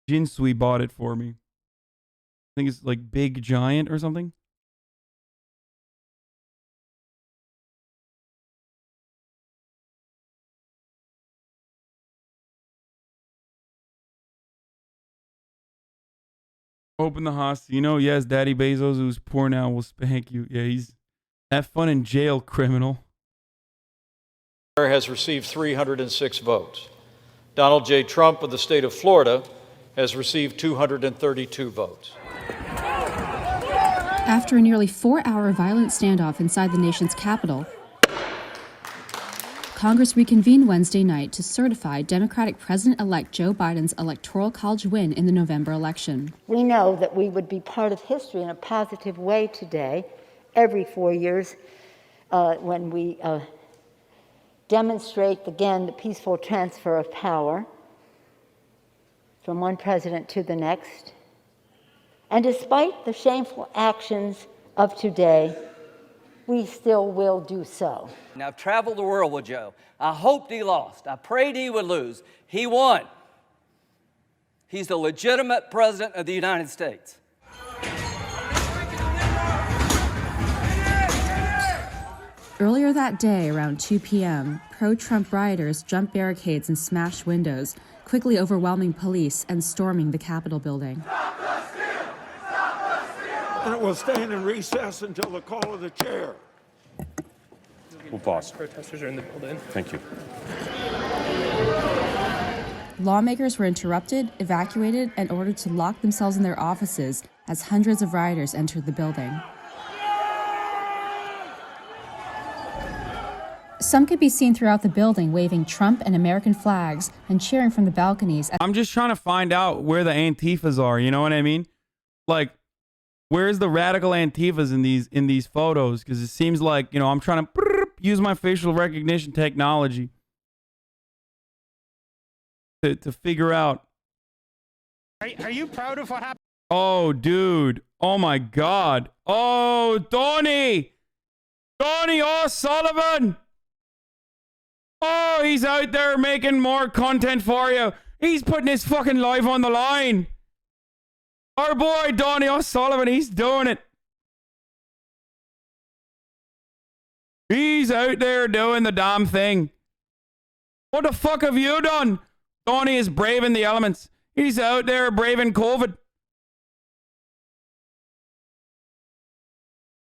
Jinsui bought it for me. I think it's like Big Giant or something. Open the Hasino. Yes, Daddy Bezos, who's poor now, will spank you. Yeah, he's have fun in jail, criminal. Has received 306 votes. Donald J. Trump of the state of Florida has received 232 votes. After a nearly 4-hour violent standoff inside the nation's capital, Congress reconvened Wednesday night to certify Democratic President-elect Joe Biden's Electoral College win in the November election. We know that we would be part of history in a positive way today, every 4 years, when we demonstrate again the peaceful transfer of power from one president to the next. And despite the shameful actions of today, we still will do so. Now, I've traveled the world with Joe. I hoped he lost. I prayed he would lose. He won. He's the legitimate president of the United States. Earlier that day, around 2 p.m., pro-Trump rioters jumped barricades and smashed windows, quickly overwhelming police and storming the Capitol building. And we'll stand in recess until the call of the chair. We'll pause. Protesters are in the building. Thank you. Lawmakers were interrupted, evacuated, and ordered to lock themselves in their offices as hundreds of rioters entered the building. Some could be seen throughout the building waving Trump and American flags and cheering from the balconies. I'm just trying to find out where the Antifas are, you know what I mean? Like, where's the radical Antifas in these photos? Because it seems like, you know, I'm trying to use my facial recognition technology to figure out. Are you proud of what happened? Oh, dude. Oh, my God. Oh, Donnie O'Sullivan. Oh, he's out there making more content for you. He's putting his fucking life on the line. Our boy, Donnie O'Sullivan, he's doing it. He's out there doing the damn thing. What the fuck have you done? Donnie is braving the elements. He's out there braving COVID.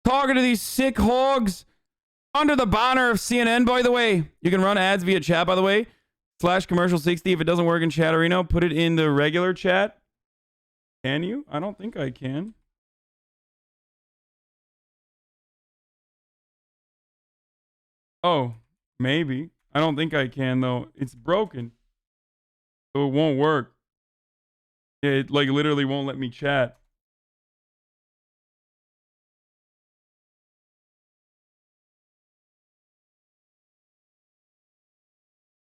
Talking to these sick hogs. Under the banner of CNN, by the way. You can run ads via chat, by the way. /commercial60. If it doesn't work in Chatterino, put it in the regular chat. Can you? I don't think I can. Oh, maybe. I don't think I can, though. It's broken. So it won't work. It, like, literally won't let me chat.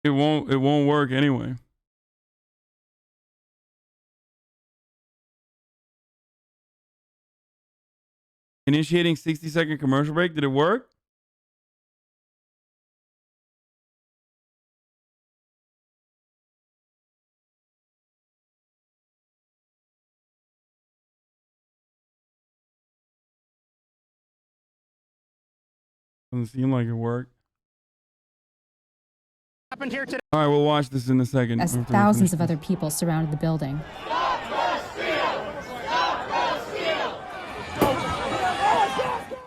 It won't work anyway. Initiating 60-second commercial break. Did it work? Doesn't seem like it worked. Happened here today. All right, we'll watch this in a second. As thousands of other people surrounded the building.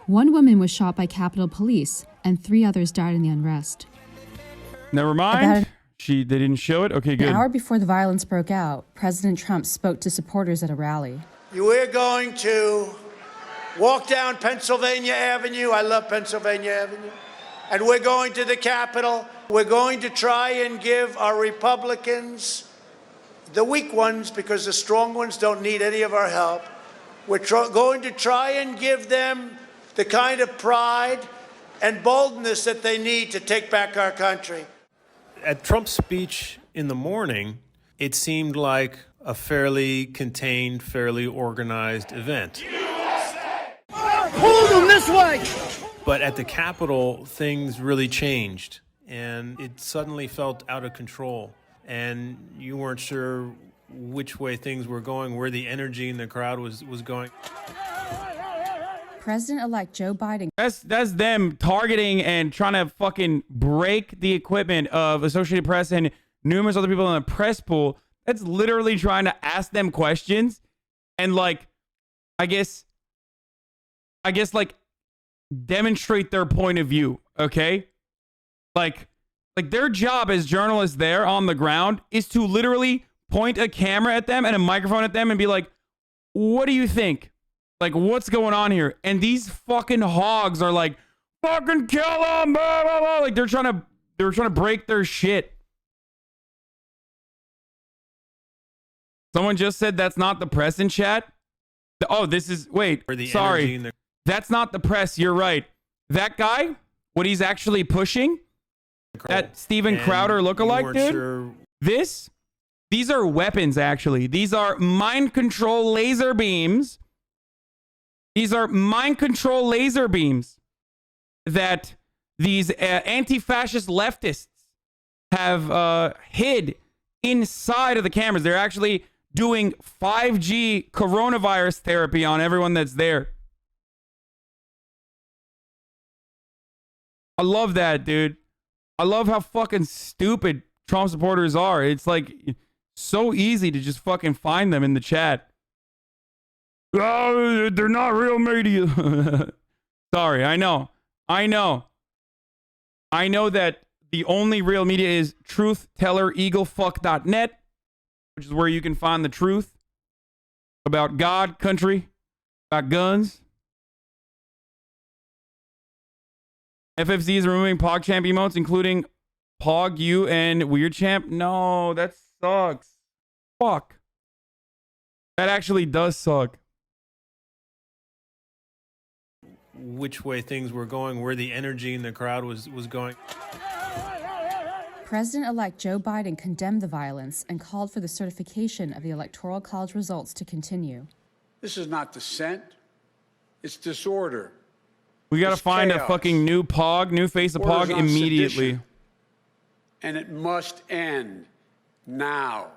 One woman was shot by Capitol Police, and 3 others died in the unrest. Never mind. They didn't show it? Okay, good. An hour before the violence broke out, President Trump spoke to supporters at a rally. We're going to walk down Pennsylvania Avenue. I love Pennsylvania Avenue. And we're going to the Capitol. We're going to try and give our Republicans, the weak ones, because the strong ones don't need any of our help. We're going to try and give them the kind of pride and boldness that they need to take back our country. At Trump's speech in the morning, it seemed like a fairly contained, fairly organized event. Hold them this way! But at the Capitol, things really changed, and it suddenly felt out of control. and you weren't sure which way things were going, where the energy in the crowd was going. President-elect Joe Biden. That's them targeting and trying to fucking break the equipment of Associated Press and numerous other people in the press pool. That's literally trying to ask them questions and like, I guess like demonstrate their point of view. Okay. Like their job as journalists there on the ground is to literally point a camera at them and a microphone at them and be like, what do you think? Like, what's going on here? And these fucking hogs are like, fucking kill them, blah, blah, blah. Like they're trying to break their shit. Someone just said that's not the press in chat. Oh, this is, wait, sorry. That's not the press. You're right. That guy, what he's actually pushing, that Steven Crowder lookalike dude, sure. These are weapons, actually. These are mind control laser beams. These are mind control laser beams that these anti-fascist leftists have hid inside of the cameras. They're actually doing 5G coronavirus therapy on everyone that's there. I love that, dude. I love how fucking stupid Trump supporters are. It's like so easy to just fucking find them in the chat. Oh, they're not real media. Sorry, I know that the only real media is truthtellereaglefuck.net, which is where you can find the truth about God, country, about guns. FFZ is removing PogChamp emotes, including Pog, you, and Weird Champ. No, that sucks. Fuck. That actually does suck. Which way things were going, where the energy in the crowd was going. President-elect Joe Biden condemned the violence and called for the certification of the Electoral College results to continue. This is not dissent. It's disorder. We got to find a fucking new Pog, new face of Pog immediately. Sedition. And it must end now.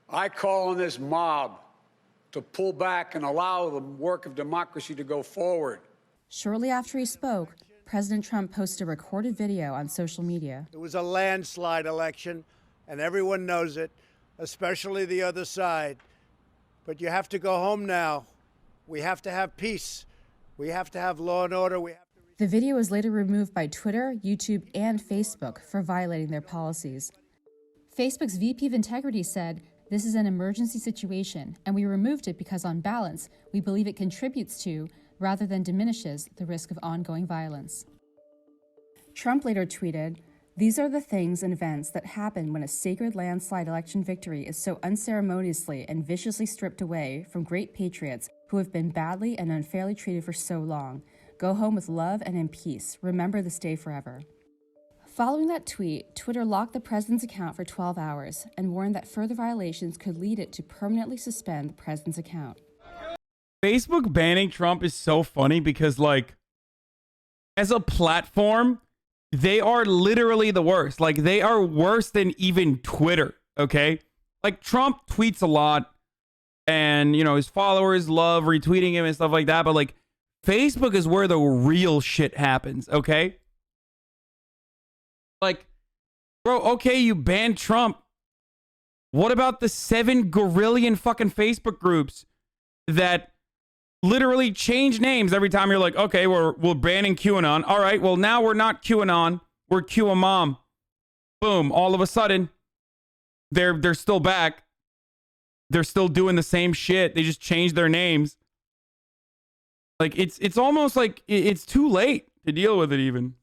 I call on this mob to pull back and allow the work of democracy to go forward. Shortly after he spoke, President Trump posted a recorded video on social media. It was a landslide election, and everyone knows it, especially the other side. But you have to go home now. We have to have peace. We have to have law and order. The video was later removed by Twitter, YouTube, and Facebook for violating their policies. Facebook's VP of Integrity said, "This is an emergency situation, and we removed it because on balance, we believe it contributes to, rather than diminishes, the risk of ongoing violence." Trump later tweeted, "These are the things and events that happen when a sacred landslide election victory is so unceremoniously and viciously stripped away from great patriots who have been badly and unfairly treated for so long. Go home with love and in peace. Remember this day forever." Following that tweet, Twitter locked the president's account for 12 hours and warned that further violations could lead it to permanently suspend the president's account. Facebook banning Trump is so funny because, like, as a platform, they are literally the worst. Like, they are worse than even Twitter, okay? Like, Trump tweets a lot and, you know, his followers love retweeting him and stuff like that, but, like, Facebook is where the real shit happens, okay? Like, bro, okay, you banned Trump. What about the 7 gorillion fucking Facebook groups that literally change names every time you're like, okay, we're banning QAnon. All right, well, now we're not QAnon. We're QAmom. Boom. All of a sudden, they're still back. They're still doing the same shit. They just changed their names. Like, it's almost like it's too late to deal with it even.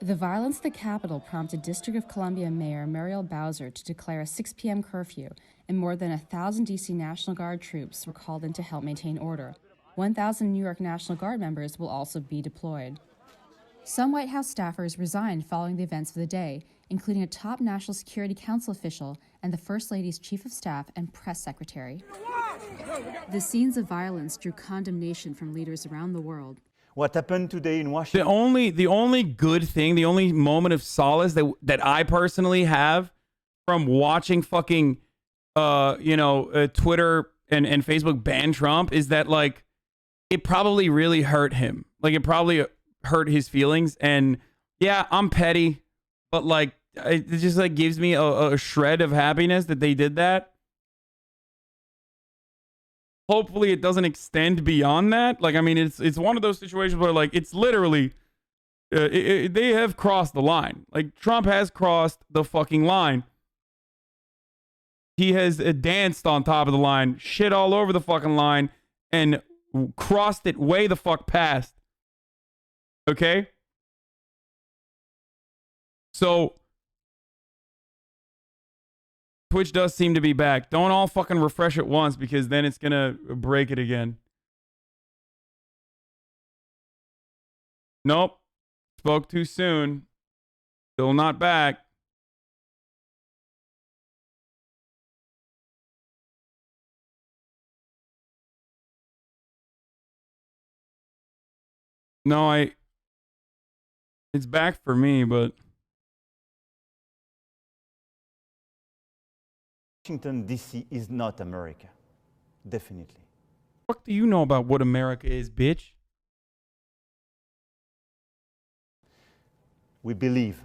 The violence at the Capitol prompted District of Columbia Mayor Muriel Bowser to declare a 6 p.m. curfew, and more than 1,000 D.C. National Guard troops were called in to help maintain order. 1,000 New York National Guard members will also be deployed. Some White House staffers resigned following the events of the day, including a top National Security Council official and the First Lady's Chief of Staff and Press Secretary. The scenes of violence drew condemnation from leaders around the world. What happened today in Washington? The only good thing, the only moment of solace that I personally have from watching fucking Twitter and Facebook ban Trump is that, like, it probably really hurt him. Like, it probably hurt his feelings. And yeah, I'm petty, but like, it just like gives me a shred of happiness that they did that. Hopefully it doesn't extend beyond that. Like, I mean, it's one of those situations where, like, it's literally they have crossed the line. Like, Trump has crossed the fucking line. He has danced on top of the line, shit all over the fucking line, and crossed it way the fuck past. Okay? So, Twitch does seem to be back. Don't all fucking refresh at once, because then it's gonna break it again. Nope. Spoke too soon. Still not back. No, it's back for me, but Washington, D.C. is not America. Definitely. what do you know about what America is, bitch? We believe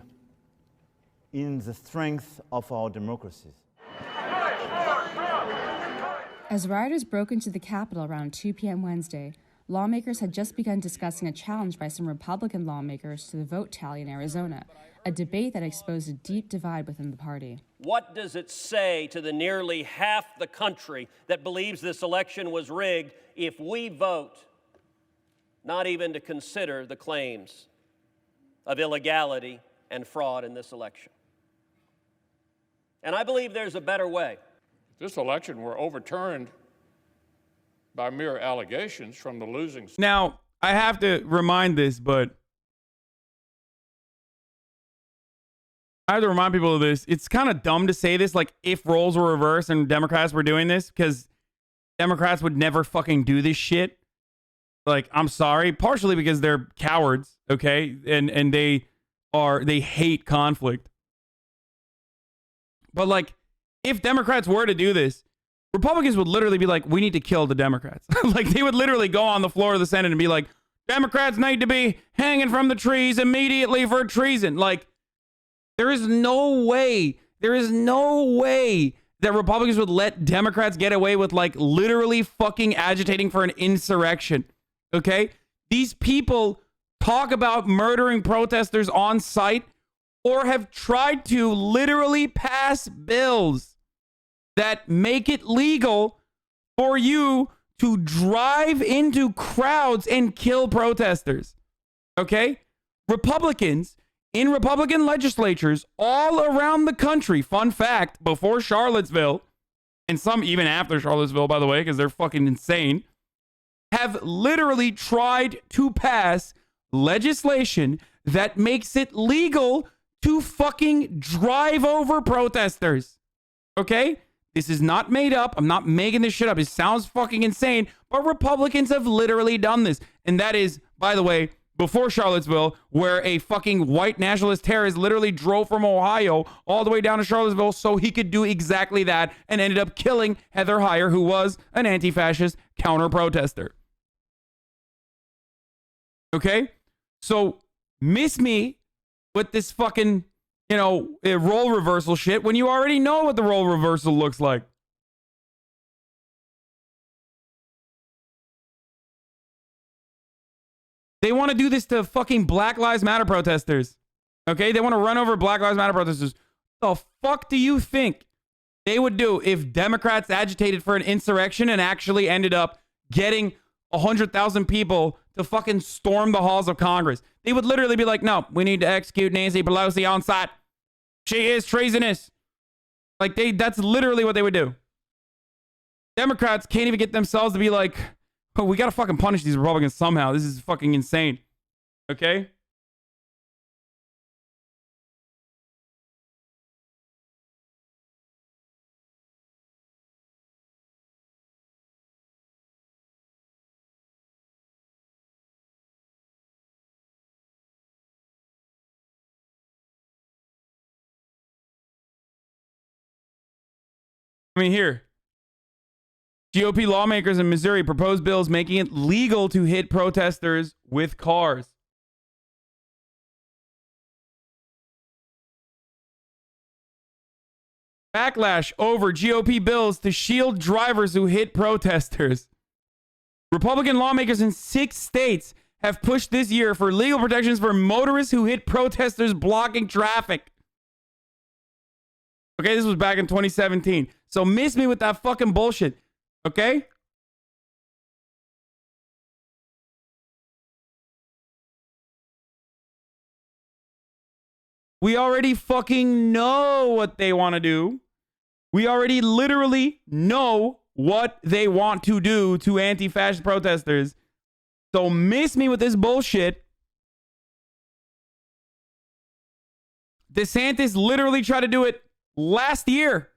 in the strength of our democracies. As rioters broke into the Capitol around 2 p.m. Wednesday, lawmakers had just begun discussing a challenge by some Republican lawmakers to the vote tally in Arizona, a debate that exposed a deep divide within the party. What does it say to the nearly half the country that believes this election was rigged if we vote not even to consider the claims of illegality and fraud in this election? And I believe there's a better way. If this election were overturned by mere allegations from the losing side. Now, I have to remind this, but I have to remind people of this. It's kind of dumb to say this, like, if roles were reversed and Democrats were doing this, because Democrats would never fucking do this shit. Like, I'm sorry, partially because they're cowards, okay? And they hate conflict. But, like, if Democrats were to do this, Republicans would literally be like, we need to kill the Democrats. Like, they would literally go on the floor of the Senate and be like, Democrats need to be hanging from the trees immediately for treason. Like, there is no way that Republicans would let Democrats get away with, like, literally fucking agitating for an insurrection. Okay? These people talk about murdering protesters on site or have tried to literally pass bills that make it legal for you to drive into crowds and kill protesters. Okay? Republicans in Republican legislatures all around the country, fun fact, before Charlottesville, and some even after Charlottesville, by the way, because they're fucking insane, have literally tried to pass legislation that makes it legal to fucking drive over protesters. Okay? This is not made up. I'm not making this shit up. It sounds fucking insane, but Republicans have literally done this. And that is, by the way, before Charlottesville, where a fucking white nationalist terrorist literally drove from Ohio all the way down to Charlottesville so he could do exactly that and ended up killing Heather Heyer, who was an anti-fascist counter-protester. Okay? So, miss me with this fucking, role reversal shit when you already know what the role reversal looks like. They want to do this to fucking Black Lives Matter protesters. Okay? They want to run over Black Lives Matter protesters. The fuck do you think they would do if Democrats agitated for an insurrection and actually ended up getting 100,000 people to fucking storm the halls of Congress? They would literally be like, no, we need to execute Nancy Pelosi on site. She is treasonous. Like, that's literally what they would do. Democrats can't even get themselves to be like, oh, we got to fucking punish these Republicans somehow. This is fucking insane. Okay? I mean, here. GOP lawmakers in Missouri propose bills making it legal to hit protesters with cars. Backlash over GOP bills to shield drivers who hit protesters. Republican lawmakers in 6 states have pushed this year for legal protections for motorists who hit protesters blocking traffic. Okay, this was back in 2017. So miss me with that fucking bullshit. Okay? We already fucking know what they want to do. We already literally know what they want to do to anti-fascist protesters. So miss me with this bullshit. DeSantis literally tried to do it last year.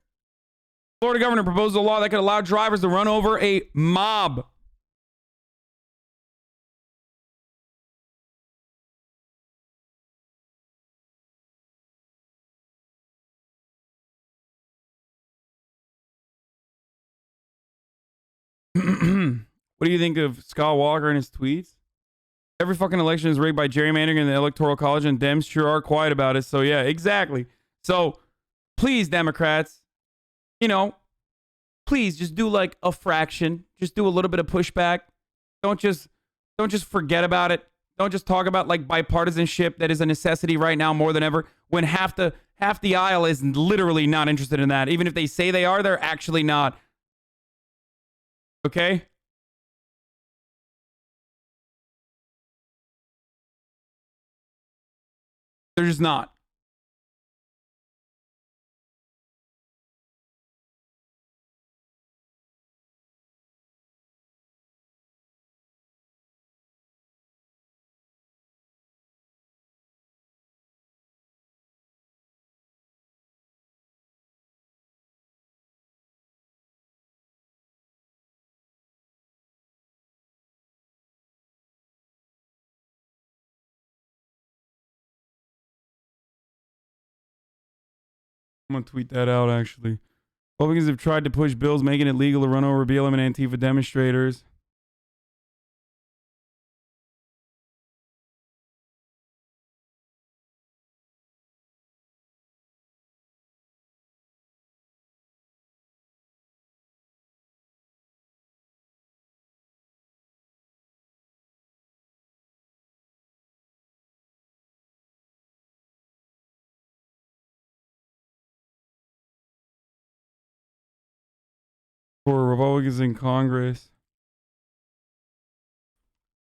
Florida governor proposed a law that could allow drivers to run over a mob. What do you think of Scott Walker and his tweets? Every fucking election is rigged by gerrymandering in the Electoral College, and Dems sure are quiet about it. So yeah, exactly. So please, Democrats, please just do like a fraction. Just do a little bit of pushback. Don't just forget about it. Don't just talk about like bipartisanship that is a necessity right now more than ever, when half the aisle is literally not interested in that. Even if they say they are, they're actually not. Okay? They're just not. I'm going to tweet that out, actually. Republicans have tried to push bills making it legal to run over BLM and Antifa demonstrators. For Republicans in Congress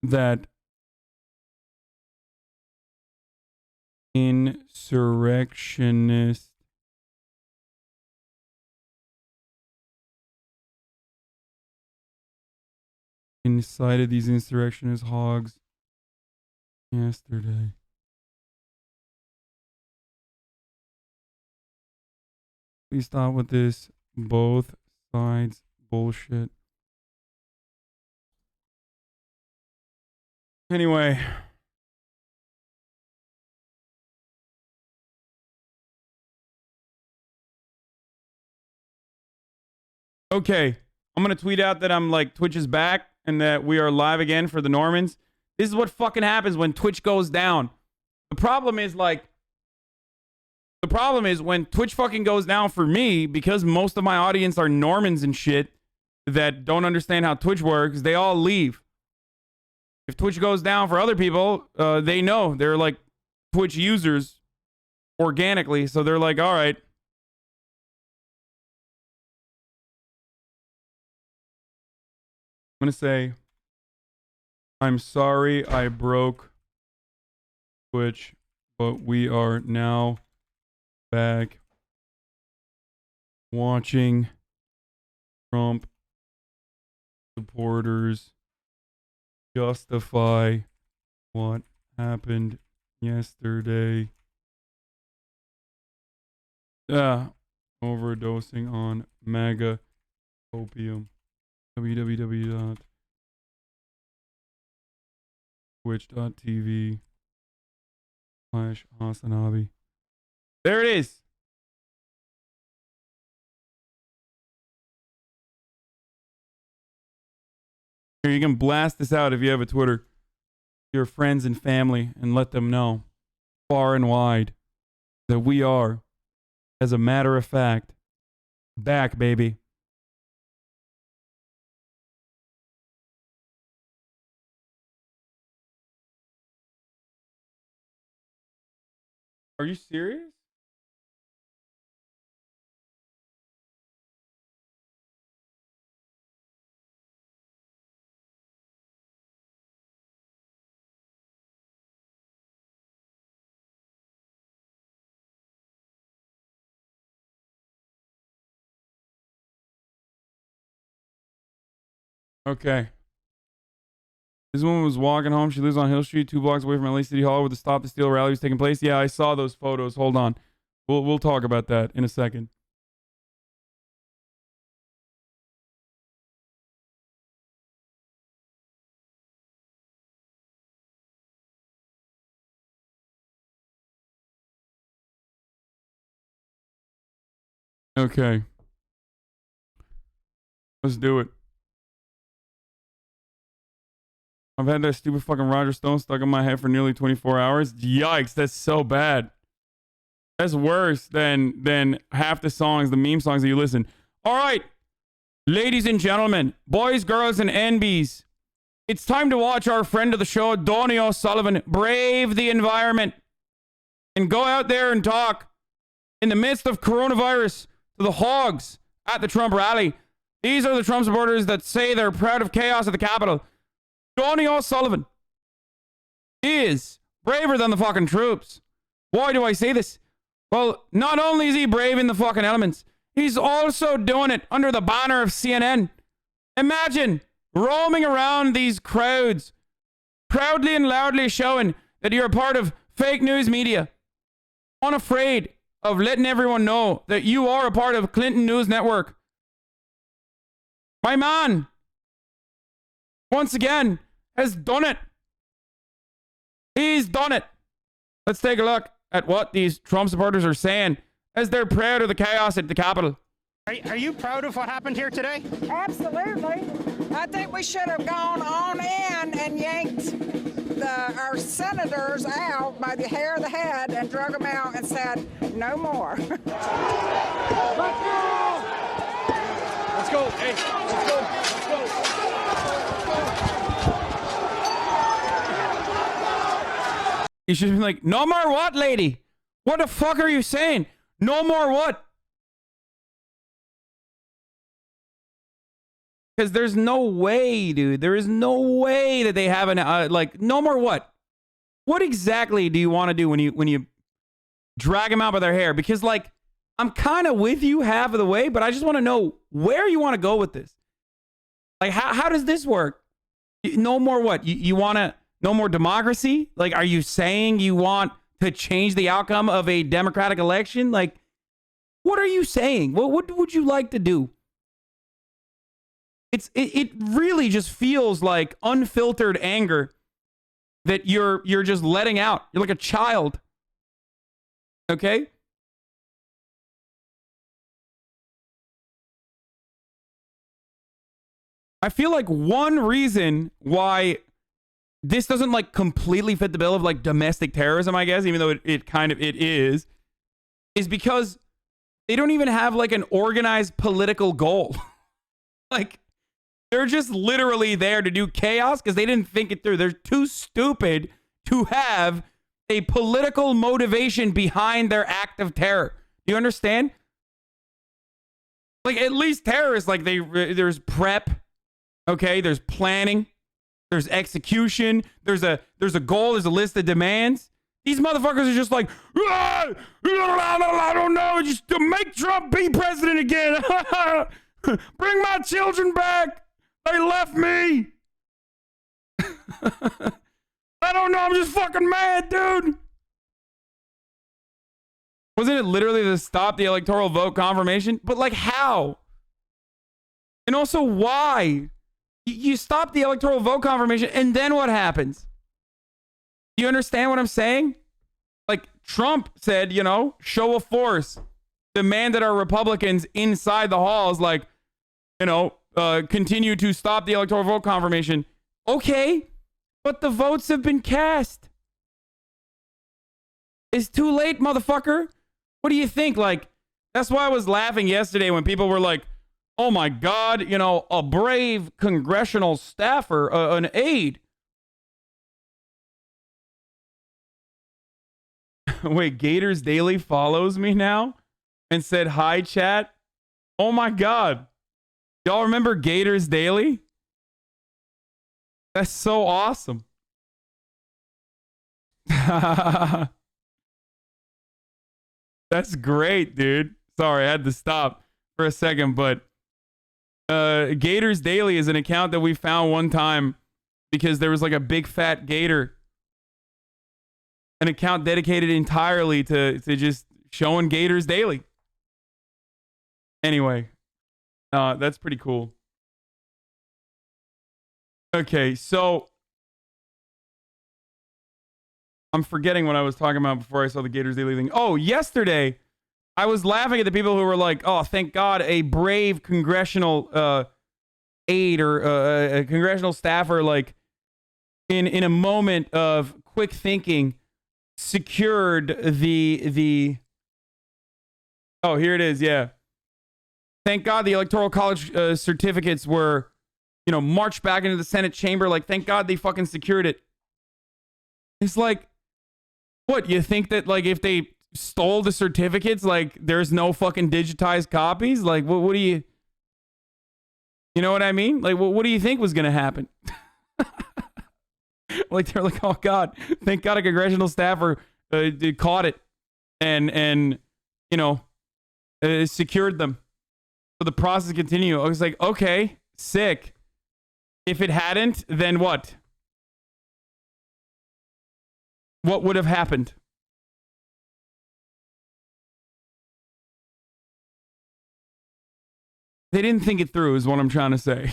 that insurrectionists incited these insurrectionist hogs yesterday. Please stop with this both sides bullshit. Anyway. Okay. I'm going to tweet out that I'm like, Twitch is back and that we are live again for the Normans. This is what fucking happens when Twitch goes down. The problem is when Twitch fucking goes down for me, because most of my audience are Normans and shit that don't understand how Twitch works, they all leave. If Twitch goes down for other people, they know. They're like Twitch users organically. So they're like, all right. I'm going to say, I'm sorry I broke Twitch, but we are now back watching Trump supporters justify what happened yesterday. Overdosing on MAGA opium. www.twitch.tv/Hasanabi. There it is. Here, you can blast this out if you have a Twitter. Your friends and family, and let them know far and wide that we are, as a matter of fact, back, baby. Are you serious? Okay. This woman was walking home. She lives on Hill Street, 2 blocks away from LA City Hall, where the Stop the Steal rally was taking place. Yeah, I saw those photos. Hold on. We'll talk about that in a second. Okay. Let's do it. I've had that stupid fucking Roger Stone stuck in my head for nearly 24 hours. Yikes, that's so bad. That's worse than half the songs, the meme songs that you listen. All right, ladies and gentlemen, boys, girls, and NBs, it's time to watch our friend of the show, Donnie O'Sullivan, brave the environment and go out there and talk in the midst of coronavirus to the hogs at the Trump rally. These are the Trump supporters that say they're proud of chaos at the Capitol. Donnie O'Sullivan is braver than the fucking troops. Why do I say this? Well, not only is he brave in the fucking elements, he's also doing it under the banner of CNN. Imagine roaming around these crowds, proudly and loudly showing that you're a part of fake news media, unafraid of letting everyone know that you are a part of Clinton News Network. My man, once again, has done it. He's done it. Let's take a look at what these Trump supporters are saying as they're proud of the chaos at the Capitol. Are you proud of what happened here today? Absolutely. I think we should have gone on in and yanked our senators out by the hair of the head and drug them out and said, no more. Let's go. Hey, let's go. Let's go. You should be like, no more what, lady? What the fuck are you saying? No more what? Because there's no way, dude. There is no way that they have an like no more what? What exactly do you want to do when you drag them out by their hair? Because like I'm kind of with you half of the way, but I just want to know where you want to go with this. Like how does this work? No more what? You want to no more democracy? Like are you saying you want to change the outcome of a democratic election? Like what are you saying? What would you like to do? It really just feels like unfiltered anger that you're just letting out. You're like a child. Okay? I feel like one reason why this doesn't like completely fit the bill of like domestic terrorism, I guess, even though it is because they don't even have like an organized political goal. Like they're just literally there to do chaos because they didn't think it through. They're too stupid to have a political motivation behind their act of terror. Do you understand? Like at least terrorists, like there's prep, okay? There's planning, there's execution, there's a goal, there's a list of demands. These motherfuckers are just like, I don't know, just to make Trump be president again. Bring my children back. They left me. I don't know. I'm just fucking mad, dude. Wasn't it literally to stop the electoral vote confirmation? But like how? And also why? You stop the electoral vote confirmation and then what happens? You understand what I'm saying? Like Trump said, show of force. Demanded our Republicans inside the halls like, continue to stop the electoral vote confirmation. Okay, but the votes have been cast. It's too late, motherfucker. What do you think? Like, that's why I was laughing yesterday when people were like, oh my God, you know, a brave congressional staffer, an aide. Wait, Gators Daily follows me now and said, hi, chat. Oh my God. Y'all remember Gators Daily? That's so awesome. That's great, dude. Sorry, I had to stop for a second, but Gators Daily is an account that we found one time because there was like a big fat gator. An account dedicated entirely to just showing Gators Daily. Anyway, that's pretty cool. Okay, so I'm forgetting what I was talking about before I saw the Gators Daily thing. Oh, yesterday, I was laughing at the people who were like, oh, thank God, a brave congressional aide or a congressional staffer, like, in a moment of quick thinking, secured the oh, here it is, yeah. Thank God the Electoral College certificates were, you know, marched back into the Senate chamber. Like, thank God they fucking secured it. It's like, what, you think that, like, if they stole the certificates, like, there's no fucking digitized copies? Like, what do you know what I mean? Like, what do you think was going to happen? Like, they're like, oh God, thank God a congressional staffer caught it and you know, secured them. So the process continued. I was like, okay, sick. If it hadn't, then what? What would have happened? They didn't think it through, is what I'm trying to say.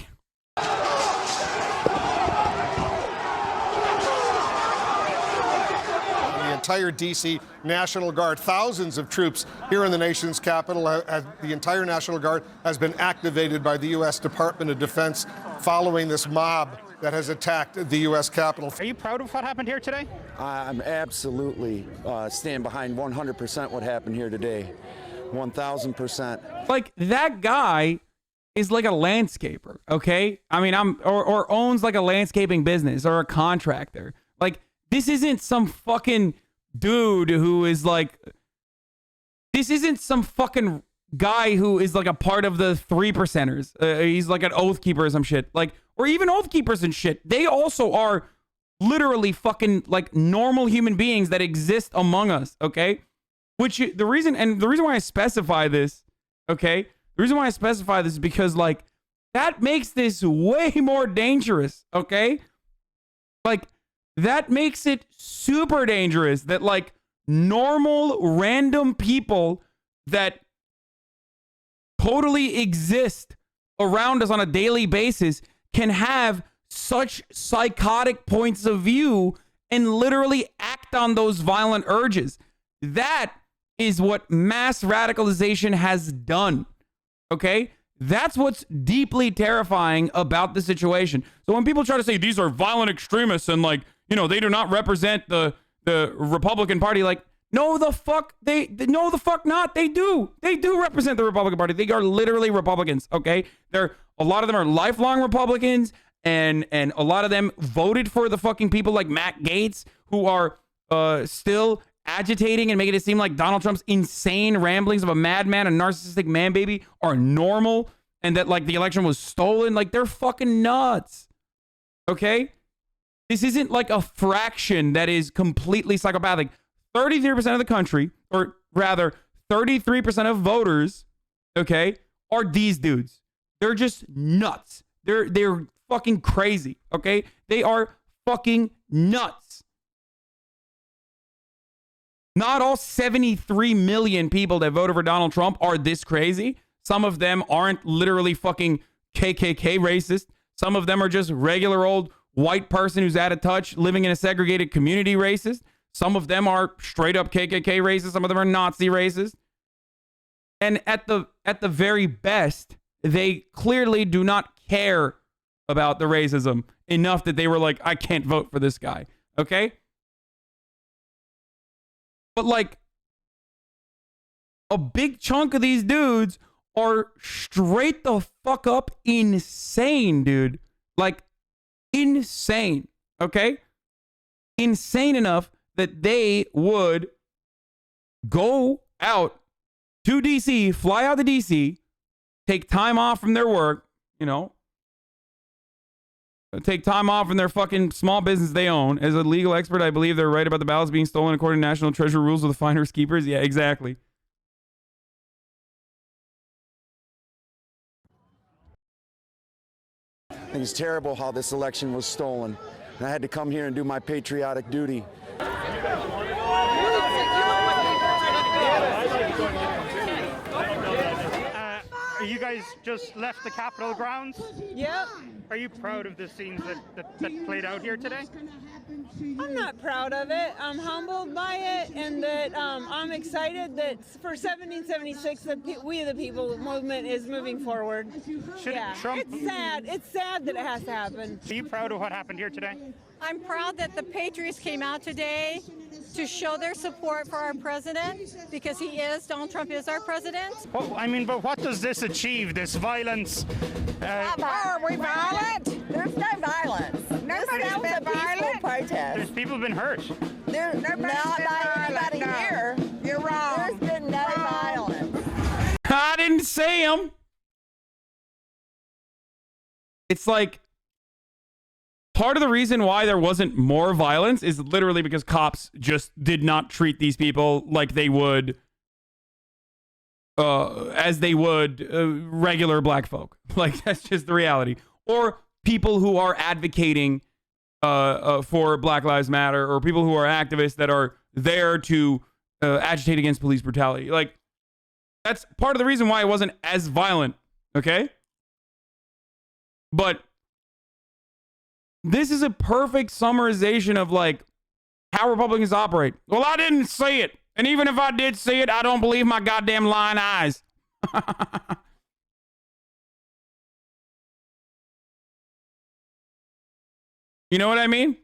The entire D.C. National Guard, thousands of troops here in the nation's capital. The entire National Guard has been activated by the U.S. Department of Defense following this mob that has attacked the U.S. Capitol. Are you proud of what happened here today? I'm absolutely stand behind 100% what happened here today. 1,000%. Like, that guy is like a landscaper, okay? I mean, or owns like a landscaping business or a contractor. Like, this isn't some fucking dude who is like, this isn't some fucking guy who is like a part of the 3%ers. He's like an oath keeper or some shit. Like, or even oath keepers and shit. They also are literally fucking like normal human beings that exist among us, okay? Which the reason why I specify this, okay? The reason why I specify this is because, like, that makes this way more dangerous, okay? Like, that makes it super dangerous that, like, normal, random people that totally exist around us on a daily basis can have such psychotic points of view and literally act on those violent urges. That is what mass radicalization has done. Okay? That's what's deeply terrifying about the situation. So when people try to say these are violent extremists and, like, you know, they do not represent the Republican Party, like, no the fuck not. They do represent the Republican Party. They are literally Republicans, okay? A lot of them are lifelong Republicans, and a lot of them voted for the fucking people like Matt Gaetz, who are still agitating and making it seem like Donald Trump's insane ramblings of a madman, a narcissistic man baby, are normal, and that, like, the election was stolen. Like, they're fucking nuts. Okay? This isn't like a fraction that is completely psychopathic. 33% of the country, or rather 33% of voters, okay, are these dudes. They're just nuts. They're fucking crazy, okay? They are fucking nuts. Not all 73 million people that voted for Donald Trump are this crazy. Some of them aren't literally fucking KKK racist. Some of them are just regular old white person who's out of touch, living in a segregated community racist. Some of them are straight up KKK racist. Some of them are Nazi racist. And at the very best, they clearly do not care about the racism enough that they were like, I can't vote for this guy. Okay? But like, a big chunk of these dudes are straight the fuck up insane, dude. Like, insane. Okay? Insane enough that they would go out to DC, fly out to DC, take time off from their work, you know, take time off from their fucking small business they own. As a legal expert, I believe they're right about the ballots being stolen according to National Treasury rules of the finders keepers. Yeah, exactly. I think it's terrible how this election was stolen. And I had to come here and do my patriotic duty. You guys just left the Capitol grounds? Yep. Are you proud of the scenes that played out here today? I'm not proud of it. I'm humbled by it, and that I'm excited that for 1776, that we the people movement is moving forward. It's sad. It's sad that it has to happen. Are you proud of what happened here today? I'm proud that the Patriots came out today to show their support for our president, because Donald Trump is our president. Well, I mean, but what does this achieve, this violence? Are we violent? There's no violence. Nobody's been violent. Protest. There's people been hurt. There's not by anybody here. You're wrong. There's been no violence. I didn't say him. It's like, part of the reason why there wasn't more violence is literally because cops just did not treat these people like they would, as they would regular black folk. Like, that's just the reality. Or people who are advocating for Black Lives Matter, or people who are activists that are there to agitate against police brutality. Like, that's part of the reason why it wasn't as violent. Okay? But this is a perfect summarization of like how Republicans operate. Well, I didn't see it. And even if I did see it, I don't believe my goddamn lying eyes. You know what I mean?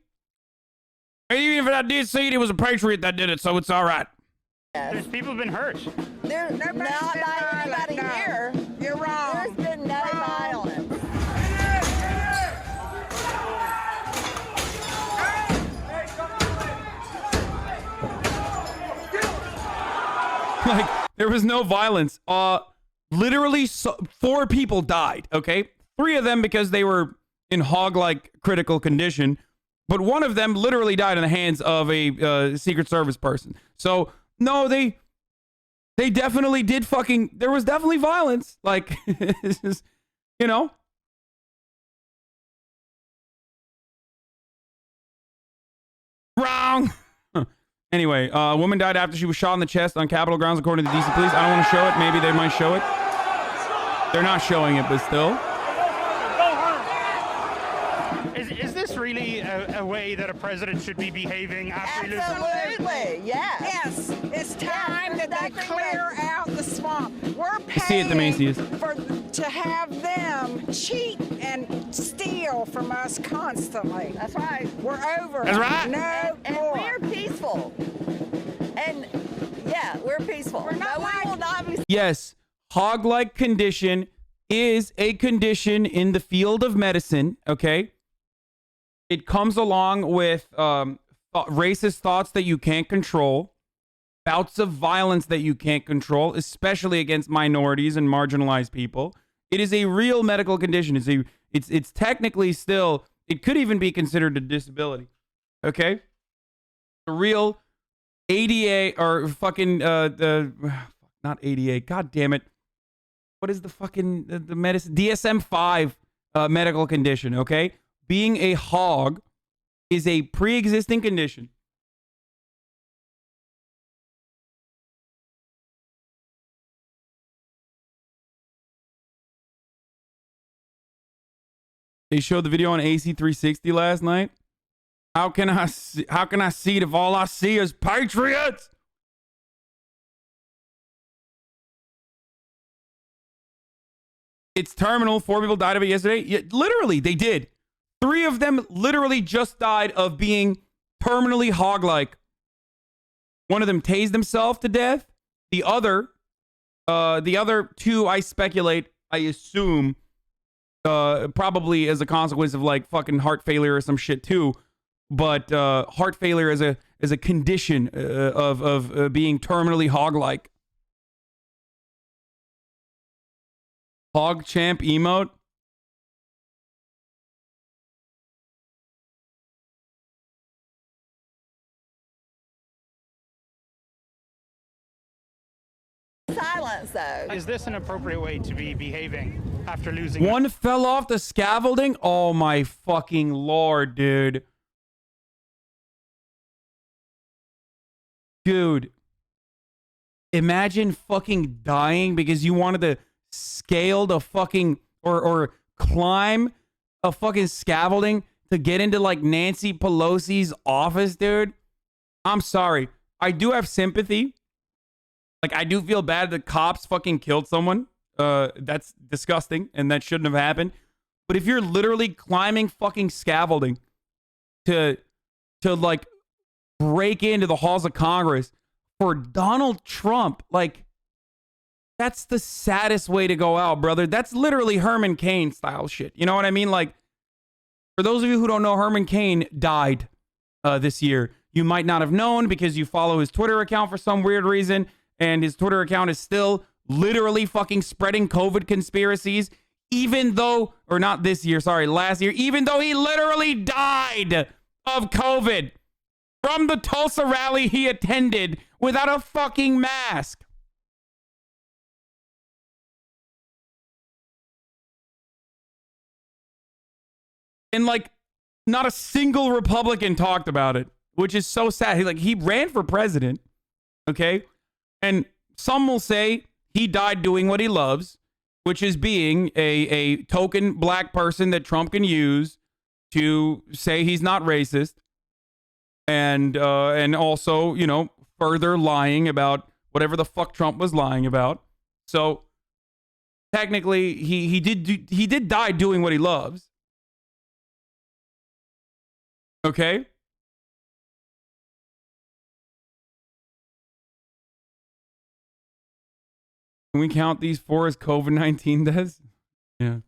Even if I did see it, it was a patriot that did it, so it's all right. There's people been hurt. There's not by anybody here. You're wrong. There's been no violence. Like, there was no violence. Literally 4 people died, okay? 3 of them because they were in hog-like critical condition, but one of them literally died in the hands of a Secret Service person. So, no, they definitely did fucking... There was definitely violence. Like, this is, you know? Wrong! Anyway, a woman died after she was shot in the chest on Capitol grounds, according to the DC police. I don't want to show it. Maybe they might show it. They're not showing it, but still. Is this really a way that a president should be behaving after he loses? Absolutely, yes. Yes, it's time that they clear out the swamp. We're See it, the Macy's. to have them cheat and steal from us constantly. That's right. We're over. That's right. No and more. we're peaceful. And yeah, we're peaceful. We're not we will not be. Yes, hog-like condition is a condition in the field of medicine, okay? It comes along with racist thoughts that you can't control, bouts of violence that you can't control, especially against minorities and marginalized people. It is a real medical condition. It's technically still, it could even be considered a disability. Okay? A real ADA or fucking not ADA. God damn it. What is the fucking the medicine DSM-5 medical condition, okay? Being a hog is a pre-existing condition. They showed the video on AC360 last night. How can I see it if all I see is patriots? It's terminal. 4 people died of it yesterday. Yeah, literally, they did. 3 of them literally just died of being terminally hog-like. One of them tased himself to death. The other 2, I speculate, I assume, probably as a consequence of like fucking heart failure or some shit too. But heart failure is a condition of being terminally hog-like. Hog champ emote. Silence, though. Is this an appropriate way to be behaving after losing? One fell off the scaffolding. Oh my fucking lord, dude. Dude. Imagine fucking dying because you wanted to scale the fucking or climb a fucking scaffolding to get into like Nancy Pelosi's office, dude. I'm sorry. I do have sympathy. Like, I do feel bad that cops fucking killed someone. That's disgusting, and that shouldn't have happened. But if you're literally climbing fucking scaffolding to like break into the halls of Congress for Donald Trump, like, that's the saddest way to go out, brother. That's literally Herman Cain style shit. You know what I mean? Like, for those of you who don't know, Herman Cain died this year. You might not have known because you follow his Twitter account for some weird reason. And his Twitter account is still literally fucking spreading COVID conspiracies, even though, or not this year, sorry, last year, even though he literally died of COVID from the Tulsa rally he attended without a fucking mask. And like, not a single Republican talked about it, which is so sad. He ran for president, okay? And some will say he died doing what he loves, which is being a token black person that Trump can use to say he's not racist, and also, you know, further lying about whatever the fuck Trump was lying about. So technically, he did die doing what he loves. Okay. Can we count these 4 as COVID-19 deaths? Yeah.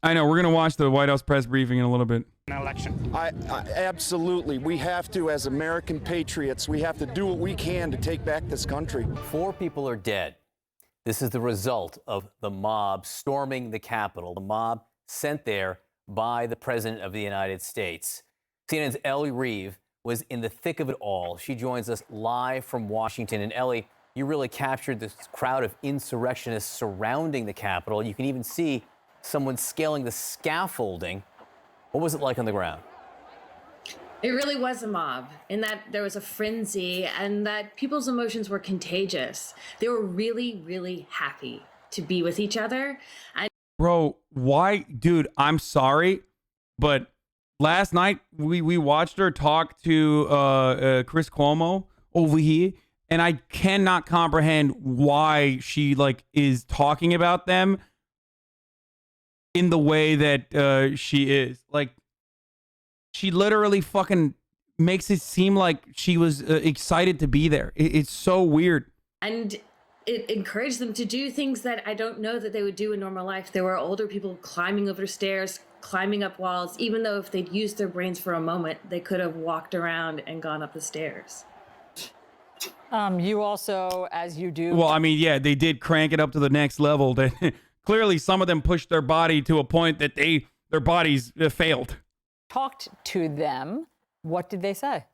I know. We're going to watch the White House press briefing in a little bit. Election. I absolutely. We have to, as American patriots, we have to do what we can to take back this country. 4 people are dead. This is the result of the mob storming the Capitol. The mob sent there by the President of the United States. CNN's Ellie Reeve was in the thick of it all. She joins us live from Washington. And Ellie, you really captured this crowd of insurrectionists surrounding the Capitol. You can even see someone scaling the scaffolding. What was it like on the ground? It really was a mob, in that there was a frenzy and that people's emotions were contagious. They were really, really happy to be with each other. And bro, why? Dude, I'm sorry, but last night we watched her talk to Chris Cuomo over here. And I cannot comprehend why she like is talking about them in the way that she is. Like, she literally fucking makes it seem like she was excited to be there. It's so weird. And it encouraged them to do things that I don't know that they would do in normal life. There were older people climbing over stairs, climbing up walls, even though if they'd used their brains for a moment, they could have walked around and gone up the stairs. You also, as you do. Well, I mean, yeah, they did crank it up to the next level. That clearly some of them pushed their body to a point that their bodies failed. Talked to them. What did they say?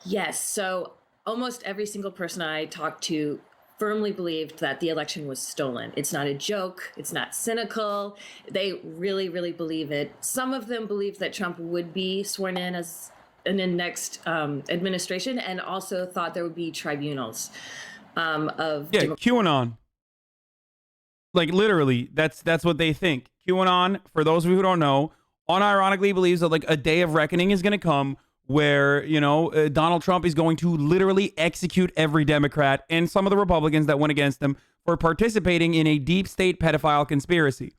Yes. So almost every single person I talked to firmly believed that the election was stolen. It's not a joke. It's not cynical. They really, really believe it. Some of them believe that Trump would be sworn in as in the next administration, and also thought there would be tribunals of QAnon. Like, literally, that's what they think. QAnon, for those of you who don't know, unironically believes that like a day of reckoning is going to come where, Donald Trump is going to literally execute every Democrat and some of the Republicans that went against him for participating in a deep state pedophile conspiracy.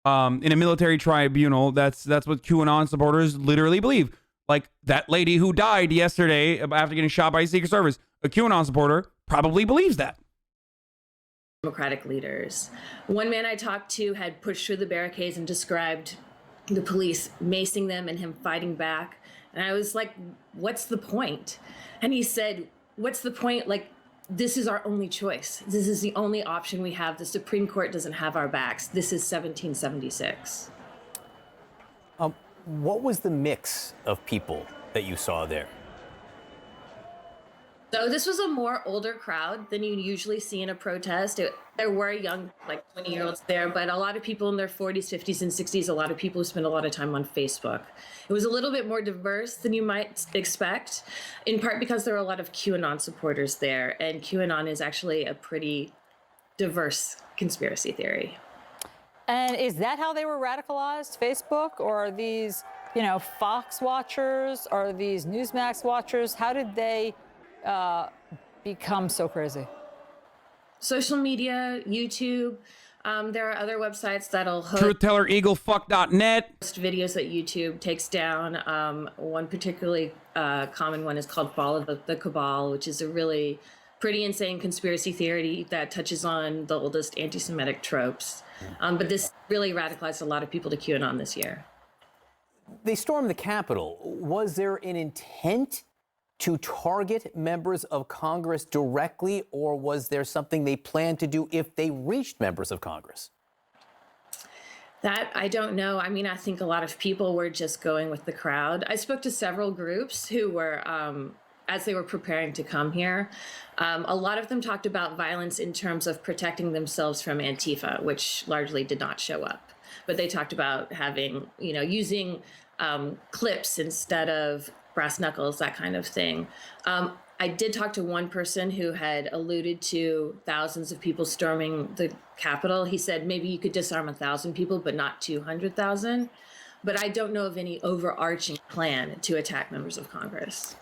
In a military tribunal, that's what QAnon supporters literally believe. Like that lady who died yesterday after getting shot by a Secret Service, a QAnon supporter probably believes that. Democratic leaders. One man I talked to had pushed through the barricades and described the police macing them and him fighting back. And I was like, what's the point? And he said, what's the point? Like, this is our only choice. This is the only option we have. The Supreme Court doesn't have our backs. This is 1776. What was the mix of people that you saw there? So this was a more older crowd than you usually see in a protest. There were young, like 20-year-olds there, but a lot of people in their 40s, 50s, and 60s, a lot of people who spend a lot of time on Facebook. It was a little bit more diverse than you might expect, in part because there were a lot of QAnon supporters there, and QAnon is actually a pretty diverse conspiracy theory. And is that how they were radicalized, Facebook? Or are these, Fox watchers? Or are these Newsmax watchers? How did they become so crazy? Social media, YouTube. There are other websites that'll host TruthTellerEagleFuck.net. videos that YouTube takes down. One particularly common one is called Follow the Cabal, which is a really pretty insane conspiracy theory that touches on the oldest anti-Semitic tropes. But this really radicalized a lot of people to QAnon this year. They stormed the Capitol. Was there an intent to target members of Congress directly, or was there something they planned to do if they reached members of Congress? That I don't know. I mean, I think a lot of people were just going with the crowd. I spoke to several groups who were, as they were preparing to come here, a lot of them talked about violence in terms of protecting themselves from Antifa, which largely did not show up. But they talked about having, using clips instead of brass knuckles, that kind of thing. I did talk to one person who had alluded to thousands of people storming the Capitol. He said maybe you could disarm 1,000 people, but not 200,000. But I don't know of any overarching plan to attack members of Congress.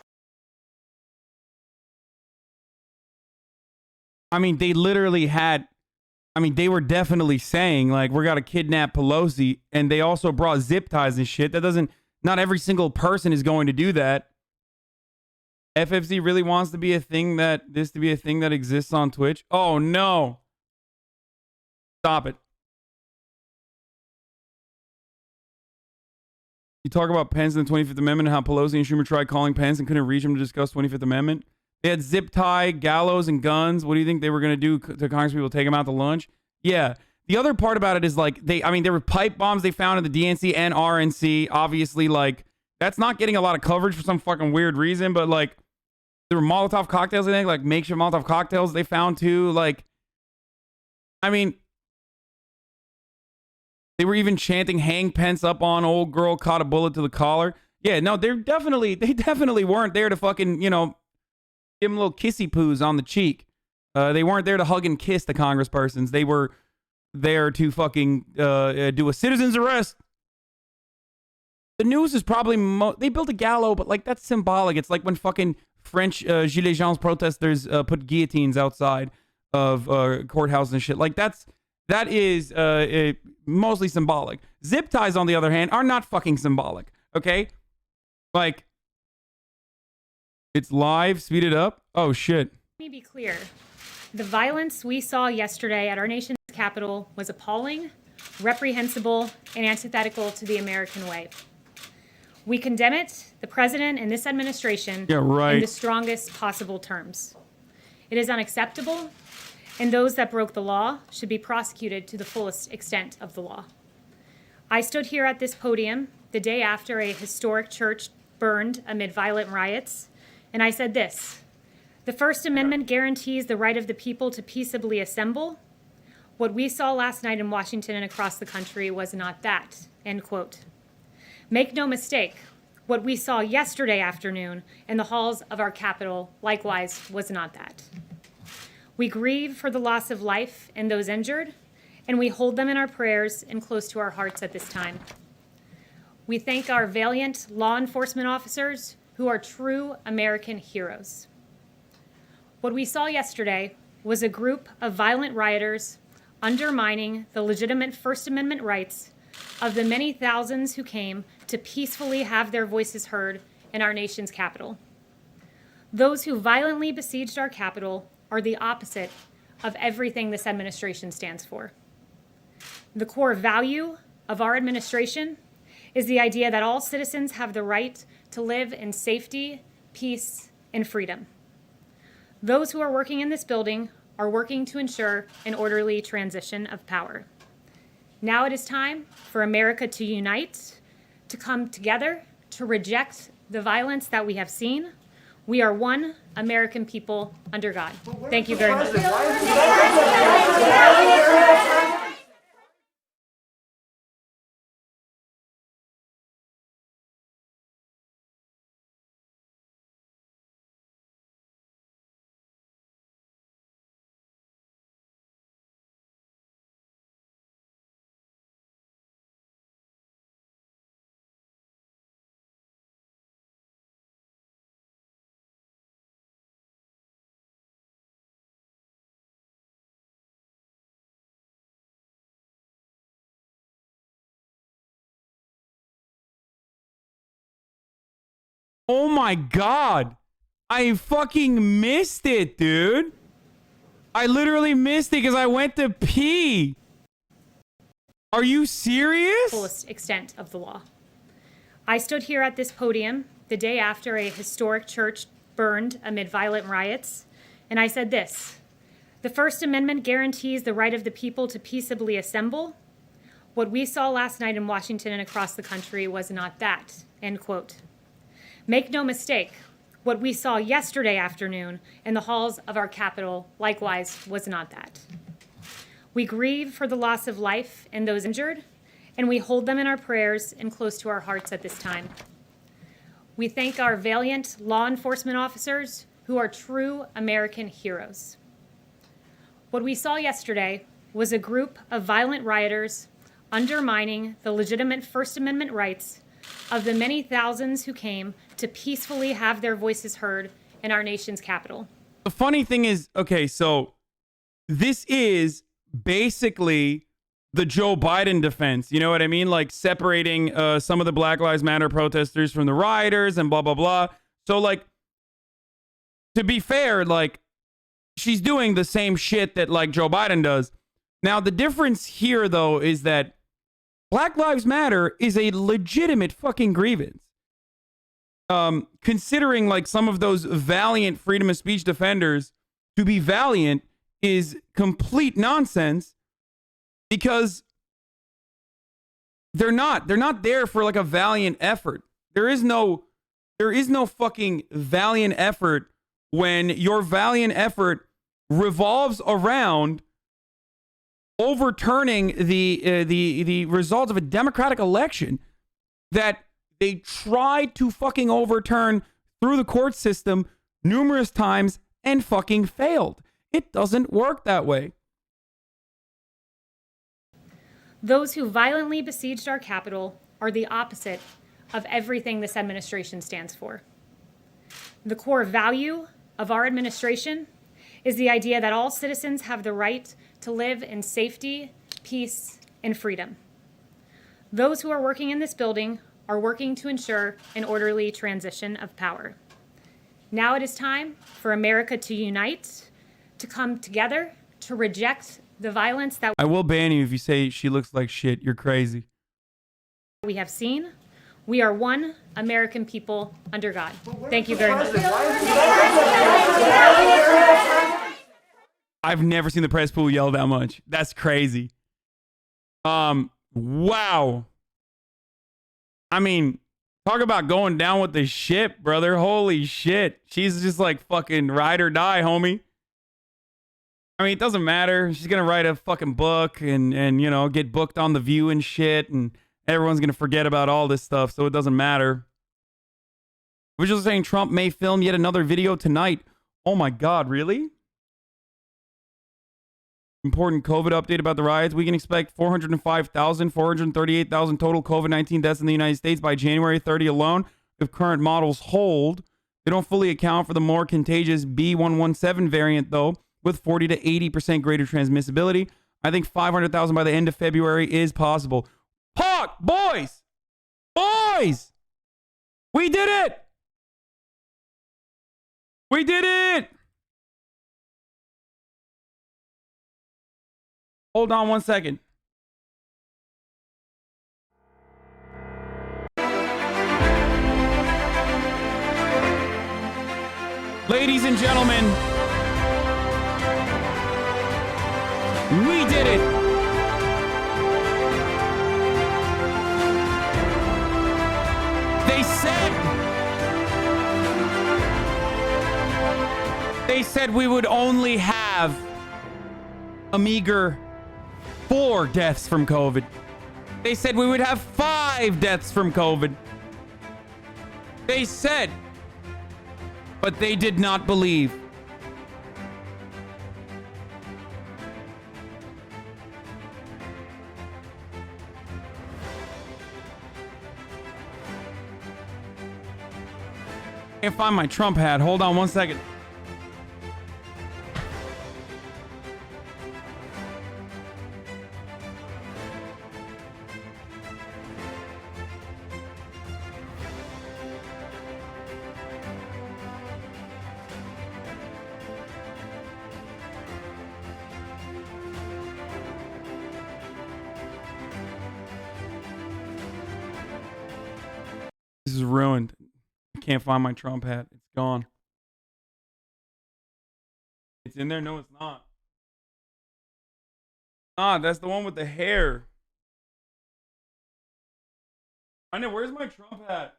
I mean, they literally had, they were definitely saying, like, we're got to kidnap Pelosi, and they also brought zip ties and shit. Not every single person is going to do that. FFC really wants to be a thing that exists on Twitch. Oh, no. Stop it. You talk about Pence and the 25th Amendment and how Pelosi and Schumer tried calling Pence and couldn't reach him to discuss 25th Amendment. They had zip tie, gallows, and guns. What do you think they were going to do to Congress people? Take them out to lunch? Yeah. The other part about it is, like, there were pipe bombs they found in the DNC and RNC. Obviously, like, that's not getting a lot of coverage for some fucking weird reason, but, like, there were Molotov cocktails, I think, like, makeshift Molotov cocktails they found, too. Like, they were even chanting, hang Pence up on old girl, caught a bullet to the collar. Yeah, no, they definitely weren't there to fucking, give them little kissy poos on the cheek. They weren't there to hug and kiss the congresspersons. They were there to fucking do a citizen's arrest. The news is probably they built a gallows, but, like, that's symbolic. It's like when fucking French Gilets Jaunes protesters put guillotines outside of courthouses and shit. Like, that is mostly symbolic. Zip ties, on the other hand, are not fucking symbolic. Okay, like, it's live. Speed it up. Oh shit. Let me be clear. The violence we saw yesterday at our nation's capital was appalling, reprehensible, and antithetical to the American way. We condemn it, the president and this administration, in the strongest possible terms. It is unacceptable, and those that broke the law should be prosecuted to the fullest extent of the law. I stood here at this podium the day after a historic church burned amid violent riots, and I said this: the First Amendment guarantees the right of the people to peaceably assemble. What we saw last night in Washington and across the country was not that, end quote. Make no mistake, what we saw yesterday afternoon in the halls of our Capitol likewise was not that. We grieve for the loss of life and those injured, and we hold them in our prayers and close to our hearts at this time. We thank our valiant law enforcement officers who are true American heroes. What we saw yesterday was a group of violent rioters undermining the legitimate First Amendment rights of the many thousands who came to peacefully have their voices heard in our nation's capital. Those who violently besieged our capital are the opposite of everything this administration stands for. The core value of our administration is the idea that all citizens have the right to live in safety, peace, and freedom. Those who are working in this building are working to ensure an orderly transition of power. Now it is time for America to unite, to come together, to reject the violence that we have seen. We are one American people under God. Thank you very much. Oh my God. I fucking missed it, dude. I literally missed it because I went to pee. Are you serious? Fullest extent of the law. I stood here at this podium the day after a historic church burned amid violent riots, and I said this: the First Amendment guarantees the right of the people to peaceably assemble. What we saw last night in Washington and across the country was not that, end quote. Make no mistake, what we saw yesterday afternoon in the halls of our Capitol likewise was not that. We grieve for the loss of life and those injured, and we hold them in our prayers and close to our hearts at this time. We thank our valiant law enforcement officers who are true American heroes. What we saw yesterday was a group of violent rioters undermining the legitimate First Amendment rights of the many thousands who came to peacefully have their voices heard in our nation's capital. The funny thing is, okay, so this is basically the Joe Biden defense. You know what I mean? Like separating some of the Black Lives Matter protesters from the rioters and blah, blah, blah. So like, to be fair, like she's doing the same shit that like Joe Biden does. Now, the difference here, though, is that Black Lives Matter is a legitimate fucking grievance. Considering like some of those valiant freedom of speech defenders to be valiant is complete nonsense because they're not there for like a valiant effort. There is no fucking valiant effort when your valiant effort revolves around overturning the results of a democratic election that they tried to fucking overturn through the court system numerous times and fucking failed. It doesn't work that way. Those who violently besieged our Capitol are the opposite of everything this administration stands for. The core value of our administration is the idea that all citizens have the right to live in safety, peace, and freedom. Those who are working in this building are working to ensure an orderly transition of power. Now it is time for America to unite, to come together, to reject the violence that I will ban you if you say she looks like shit. You're crazy. we have seen. We are one American people under God. Thank you very much. I've never seen the press pool yell that much. That's crazy. Wow. I mean, talk about going down with the ship, brother. Holy shit. She's just like fucking ride or die, homie. I mean, it doesn't matter. She's going to write a fucking book and, you know, get booked on The View and shit. And everyone's going to forget about all this stuff. So it doesn't matter. Visuals saying Trump may film yet another video tonight. Oh my God, really? Important COVID update about the riots. We can expect 405,000, 438,000 total COVID-19 deaths in the United States by January 30 alone. if current models hold. They don't fully account for the more contagious B117 variant, though, with 40 to 80% greater transmissibility. I think 500,000 by the end of February is possible. Hawk, boys! Boys! We did it! We did it! Hold on one second. Ladies and gentlemen, we did it. They said we would only have a meager 4 deaths from COVID. They said we would have 5 deaths from COVID. They said, but they did not believe. Can't find my Trump hat. Hold on one second. This is ruined. I can't find my Trump hat. It's gone. It's in there? No, it's not. Ah, that's the one with the hair. I know. Where's my Trump hat?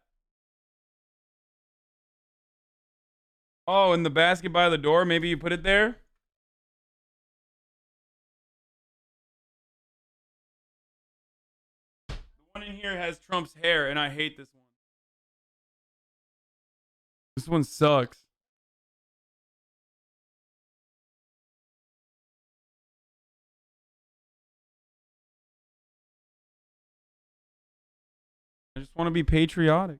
Oh, in the basket by the door. Maybe you put it there? The one in here has Trump's hair, and I hate this one. This one sucks. I just want to be patriotic.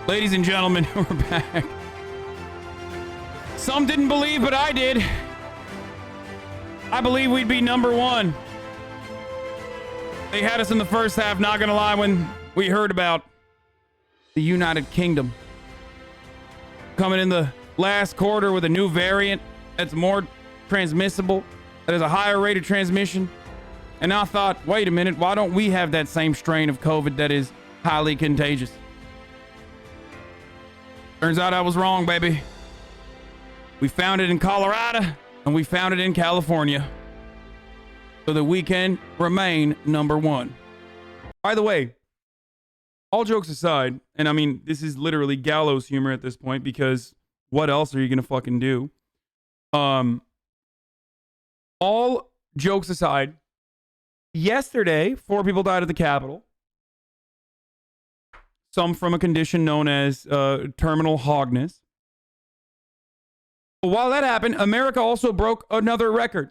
Ladies and gentlemen, we're back. Some didn't believe, but I did. I believe we'd be #1. They had us in the first half, not gonna lie, when we heard about the United Kingdom coming in the last quarter with a new variant that's more transmissible, that has a higher rate of transmission. And I thought, wait a minute, why don't we have that same strain of COVID that is highly contagious? Turns out I was wrong, baby. We found it in Colorado and we found it in California so that we can remain #1. By the way, all jokes aside, and I mean, this is literally gallows humor at this point because what else are you going to fucking do? All jokes aside, yesterday, 4 people died at the Capitol. Some from a condition known as terminal hogness. But while that happened, America also broke another record.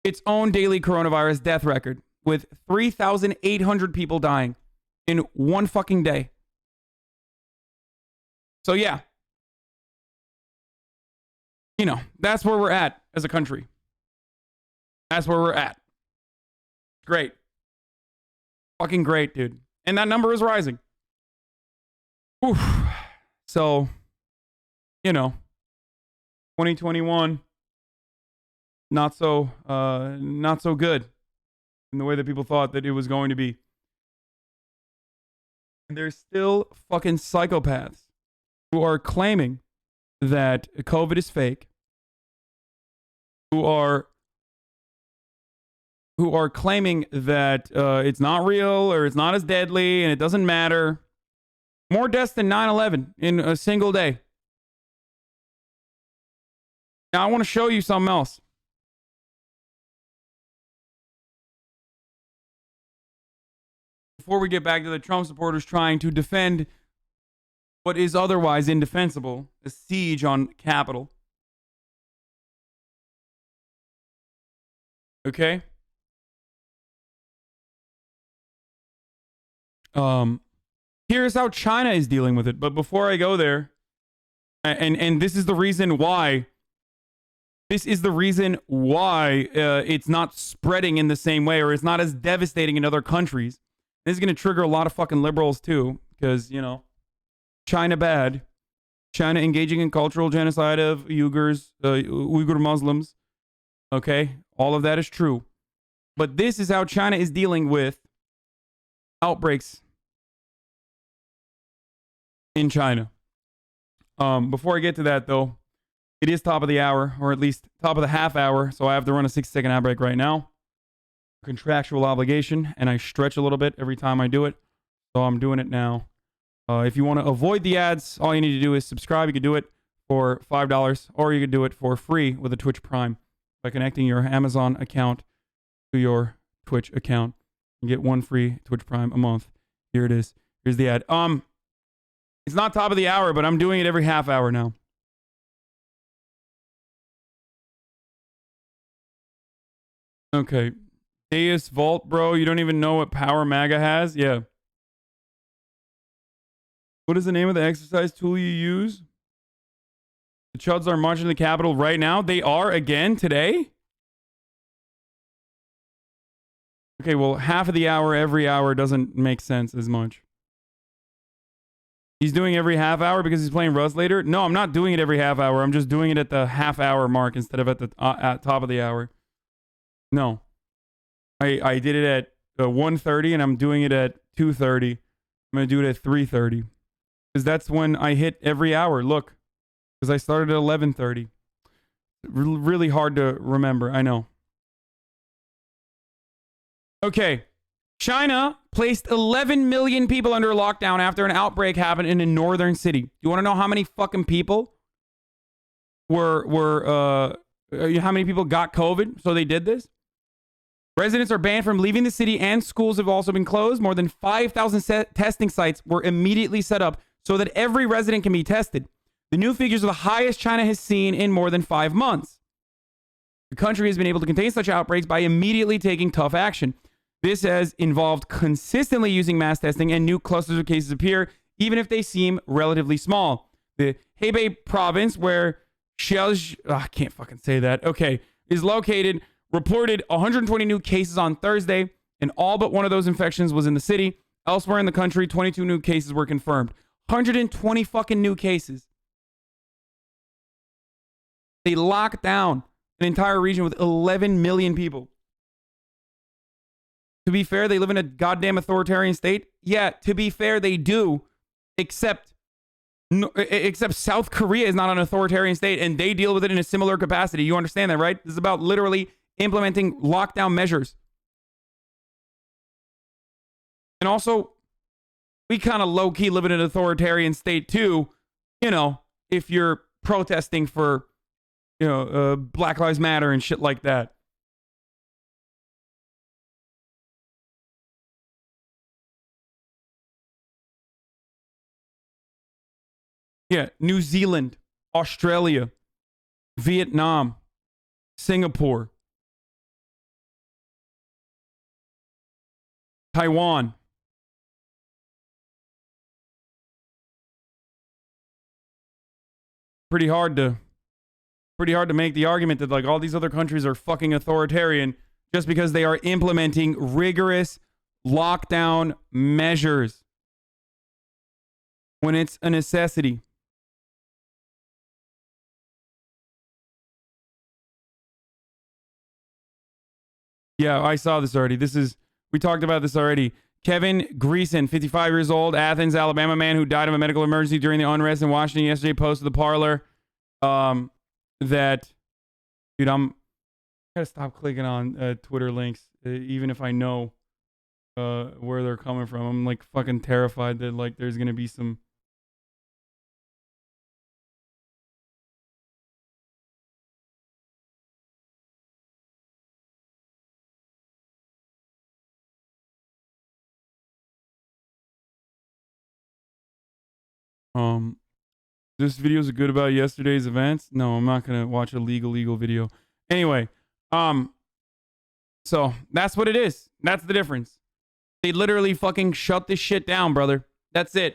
Its own daily coronavirus death record with 3,800 people dying in one fucking day. So yeah. You know, that's where we're at as a country. That's where we're at. Great. Fucking great, dude. And that number is rising. Oof. So, you know, 2021, not so good in the way that people thought that it was going to be. And there's still fucking psychopaths who are claiming that COVID is fake, who are claiming that it's not real or it's not as deadly and it doesn't matter. More deaths than 9/11 in a single day. Now, I want to show you something else. Before we get back to the Trump supporters trying to defend what is otherwise indefensible, a siege on Capitol. Okay? Here's how China is dealing with it. But before I go there, and this is the reason why. This is the reason why it's not spreading in the same way, or it's not as devastating in other countries. This is going to trigger a lot of fucking liberals too, because, you know, China bad. China engaging in cultural genocide of Uyghur Muslims. Okay? All of that is true. But this is how China is dealing with outbreaks in China. Before I get to that, though, it is top of the hour, or at least top of the half hour, so I have to run a 60-second ad break right now. Contractual obligation, and I stretch a little bit every time I do it, so I'm doing it now. If you want to avoid the ads, all you need to do is subscribe. You can do it for $5, or you can do it for free with a Twitch Prime by connecting your Amazon account to your Twitch account. You get one free Twitch Prime a month. Here it is. Here's the ad. It's not top of the hour, but I'm doing it every half hour now. Okay. Deus Vault, bro. You don't even know what power MAGA has? Yeah. What is the name of the exercise tool you use? The Chuds are marching to the Capitol right now. They are again today? Okay, well, half of the hour, every hour doesn't make sense as much. He's doing every half hour because he's playing Rust later? No, I'm not doing it every half hour. I'm just doing it at the half hour mark instead of at the at top of the hour. No. I did it at 1:30 and I'm doing it at 2:30. I'm going to do it at 3:30. Because that's when I hit every hour. Look. Because I started at 11:30. Really hard to remember. I know. Okay. China placed 11 million people under lockdown after an outbreak happened in a northern city. You want to know how many fucking people how many people got COVID? So they did this? Residents are banned from leaving the city and schools have also been closed. More than 5,000 testing sites were immediately set up so that every resident can be tested. The new figures are the highest China has seen in more than 5 months. The country has been able to contain such outbreaks by immediately taking tough action. This has involved consistently using mass testing, and new clusters of cases appear, even if they seem relatively small. The Hebei province, where I can't fucking say that. Okay, is located, reported 120 new cases on Thursday, and all but one of those infections was in the city. Elsewhere in the country, 22 new cases were confirmed. 120 fucking new cases. They locked down an entire region with 11 million people. To be fair, they live in a goddamn authoritarian state. Yeah, to be fair, they do. Except South Korea is not an authoritarian state, and they deal with it in a similar capacity. You understand that, right? This is about literally implementing lockdown measures. And also, we kind of low-key live in an authoritarian state too. You know, if you're protesting for, Black Lives Matter and shit like that. Yeah, New Zealand, Australia, Vietnam, Singapore, Taiwan. Pretty hard to make the argument that like all these other countries are fucking authoritarian just because they are implementing rigorous lockdown measures when it's a necessity. Yeah, I saw this already. We talked about this already. Kevin Greason, 55 years old, Athens, Alabama man who died of a medical emergency during the unrest in Washington yesterday, posted the Parler that, dude, I gotta stop clicking on Twitter links, even if I know where they're coming from. I'm like fucking terrified that like there's gonna be some. This video is good about yesterday's events. No, I'm not gonna watch a legal video. Anyway, So that's what it is. That's the difference. They literally fucking shut this shit down, brother. That's it.